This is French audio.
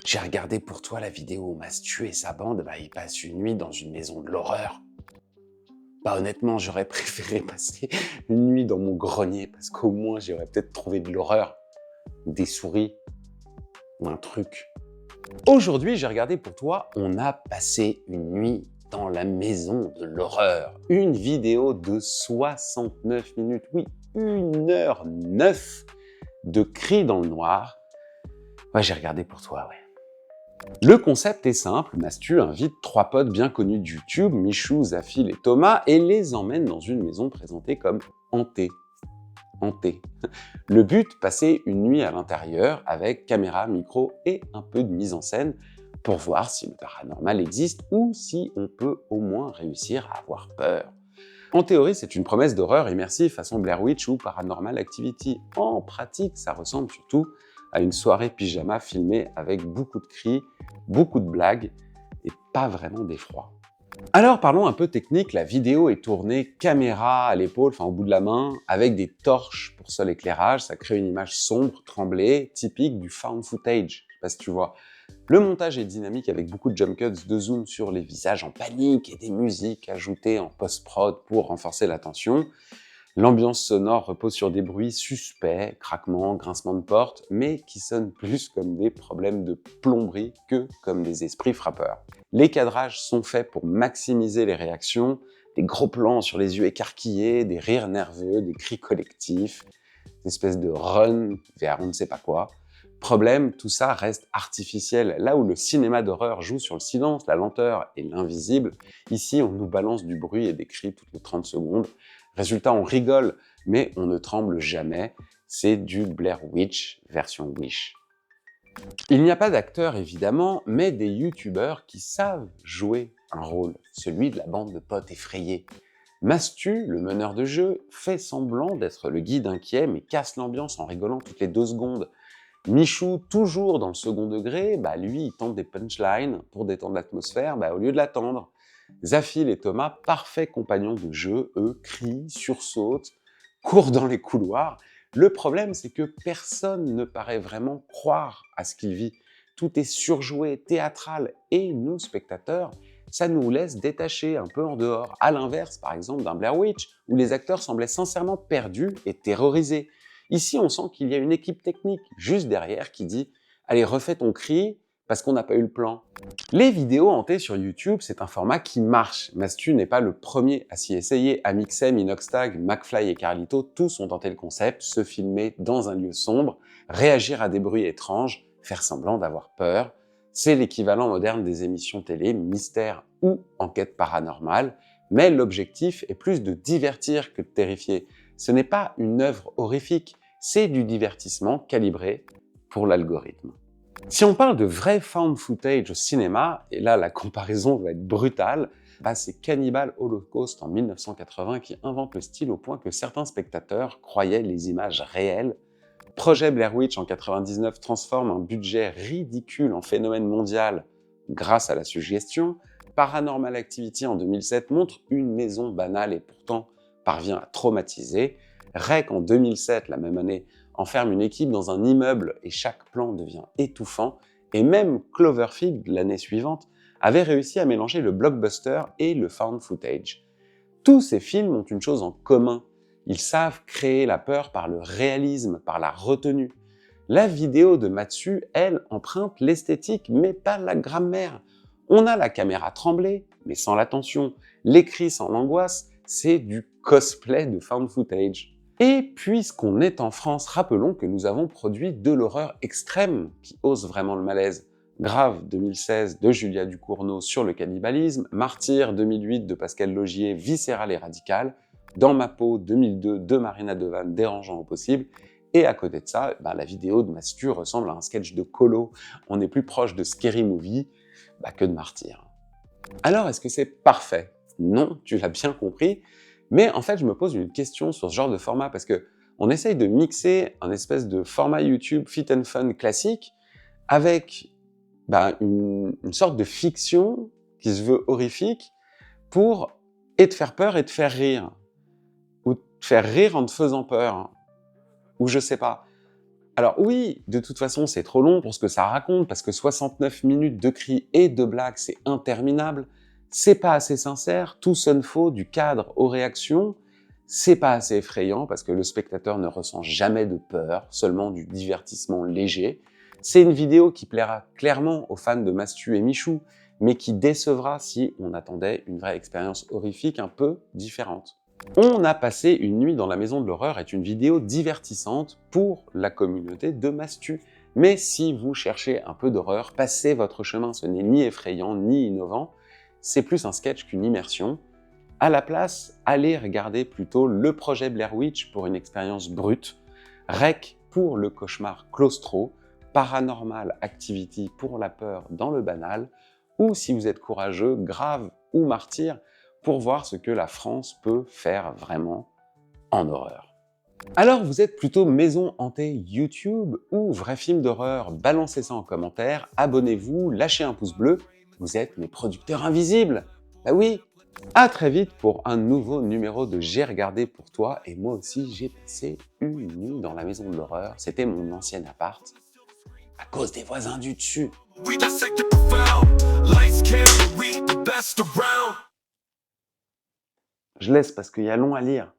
J'ai regardé pour toi la vidéo où Mastu et sa bande, ils passent une nuit dans une maison de l'horreur. Honnêtement, j'aurais préféré passer une nuit dans mon grenier parce qu'au moins j'aurais peut-être trouvé de l'horreur, des souris ou un truc. Aujourd'hui, j'ai regardé pour toi, on a passé une nuit dans la maison de l'horreur. Une vidéo de 69 minutes, oui, 1h09 de cris dans le noir. Ouais, j'ai regardé pour toi, ouais. Le concept est simple, Mastu invite 3 potes bien connus de YouTube, Michou, Zafil et Thomas, et les emmène dans une maison présentée comme hantée. Hantée. Le but, passer une nuit à l'intérieur avec caméra, micro et un peu de mise en scène pour voir si le paranormal existe ou si on peut au moins réussir à avoir peur. En théorie, c'est une promesse d'horreur immersive façon Blair Witch ou Paranormal Activity. En pratique, ça ressemble surtout à une soirée pyjama filmée avec beaucoup de cris, beaucoup de blagues et pas vraiment d'effroi. Alors parlons un peu technique, la vidéo est tournée caméra à l'épaule, au bout de la main, avec des torches pour seul éclairage, ça crée une image sombre, tremblée, typique du found footage, je sais pas si tu vois. Le montage est dynamique avec beaucoup de jump cuts, de zoom sur les visages en panique et des musiques ajoutées en post-prod pour renforcer la tension. L'ambiance sonore repose sur des bruits suspects, craquements, grincements de porte, mais qui sonnent plus comme des problèmes de plomberie que comme des esprits frappeurs. Les cadrages sont faits pour maximiser les réactions, des gros plans sur les yeux écarquillés, des rires nerveux, des cris collectifs, des espèces de run vers on ne sait pas quoi. Problème, tout ça reste artificiel. Là où le cinéma d'horreur joue sur le silence, la lenteur et l'invisible, ici on nous balance du bruit et des cris toutes les 30 secondes. Résultat, on rigole, mais on ne tremble jamais. C'est du Blair Witch version Wish. Il n'y a pas d'acteurs évidemment, mais des youtubeurs qui savent jouer un rôle, celui de la bande de potes effrayés. Mastu, le meneur de jeu, fait semblant d'être le guide inquiet, mais casse l'ambiance en rigolant toutes les 2 secondes. Michou, toujours dans le second degré, lui, il tente des punchlines pour détendre l'atmosphère, au lieu de l'attendre. Zafil et Thomas, parfaits compagnons de jeu, eux, crient, sursautent, courent dans les couloirs. Le problème, c'est que personne ne paraît vraiment croire à ce qu'il vit. Tout est surjoué, théâtral, et nous, spectateurs, ça nous laisse détachés un peu en dehors. À l'inverse, par exemple, d'un Blair Witch, où les acteurs semblaient sincèrement perdus et terrorisés. Ici, on sent qu'il y a une équipe technique juste derrière qui dit « Allez, refais ton cri, parce qu'on n'a pas eu le plan ». Les vidéos hantées sur YouTube, c'est un format qui marche. Mastu n'est pas le premier à s'y essayer. Amixem, Inoxtag, McFly et Carlito, tous ont tenté le concept, se filmer dans un lieu sombre, réagir à des bruits étranges, faire semblant d'avoir peur. C'est l'équivalent moderne des émissions télé, mystère ou enquête paranormale, mais l'objectif est plus de divertir que de terrifier. Ce n'est pas une œuvre horrifique, c'est du divertissement calibré pour l'algorithme. Si on parle de vrai found footage au cinéma, et là la comparaison va être brutale, c'est Cannibal Holocaust en 1980 qui invente le style au point que certains spectateurs croyaient les images réelles. Projet Blair Witch en 99 transforme un budget ridicule en phénomène mondial grâce à la suggestion. Paranormal Activity en 2007 montre une maison banale et pourtant parvient à traumatiser. REC en 2007, la même année, enferme une équipe dans un immeuble et chaque plan devient étouffant. Et même Cloverfield, l'année suivante, avait réussi à mélanger le blockbuster et le found footage. Tous ces films ont une chose en commun. Ils savent créer la peur par le réalisme, par la retenue. La vidéo de Matsu, elle, emprunte l'esthétique, mais pas la grammaire. On a la caméra tremblée, mais sans la tension. Les cris sans l'angoisse, c'est du cosplay de found footage. Et puisqu'on est en France, rappelons que nous avons produit de l'horreur extrême qui ose vraiment le malaise. Grave 2016 de Julia Ducournau sur le cannibalisme, Martyr 2008 de Pascal Logier, viscéral et radical, Dans ma peau 2002 de Marina Devanne, dérangeant au possible, et à côté de ça, la vidéo de Mastu ressemble à un sketch de Colo. On est plus proche de Scary Movie que de Martyr. Alors, est-ce que c'est parfait? Non, tu l'as bien compris, mais en fait, je me pose une question sur ce genre de format parce que on essaye de mixer un espèce de format YouTube fit and fun classique avec une sorte de fiction qui se veut horrifique pour et te faire peur et te faire rire, ou te faire rire en te faisant peur, ou je sais pas. Alors oui, de toute façon, c'est trop long pour ce que ça raconte, parce que 69 minutes de cris et de blagues, c'est interminable. C'est pas assez sincère, tout sonne faux, du cadre aux réactions. C'est pas assez effrayant, parce que le spectateur ne ressent jamais de peur, seulement du divertissement léger. C'est une vidéo qui plaira clairement aux fans de Mastu et Michou, mais qui décevra si on attendait une vraie expérience horrifique un peu différente. On a passé une nuit dans la maison de l'horreur est une vidéo divertissante pour la communauté de Mastu. Mais si vous cherchez un peu d'horreur, passez votre chemin, ce n'est ni effrayant ni innovant, c'est plus un sketch qu'une immersion. À la place, allez regarder plutôt le projet Blair Witch pour une expérience brute, Rec pour le cauchemar claustro, Paranormal Activity pour la peur dans le banal, ou si vous êtes courageux, Grave ou Martyr, pour voir ce que la France peut faire vraiment en horreur. Alors vous êtes plutôt maison hantée YouTube ou vrai film d'horreur? Balancez ça en commentaire, abonnez-vous, lâchez un pouce bleu, vous êtes mes producteurs invisibles. Bah oui. À très vite pour un nouveau numéro de J'ai regardé pour toi, et moi aussi j'ai passé une nuit dans la maison de l'horreur, c'était mon ancien appart, à cause des voisins du dessus. Je laisse parce qu'il y a long à lire.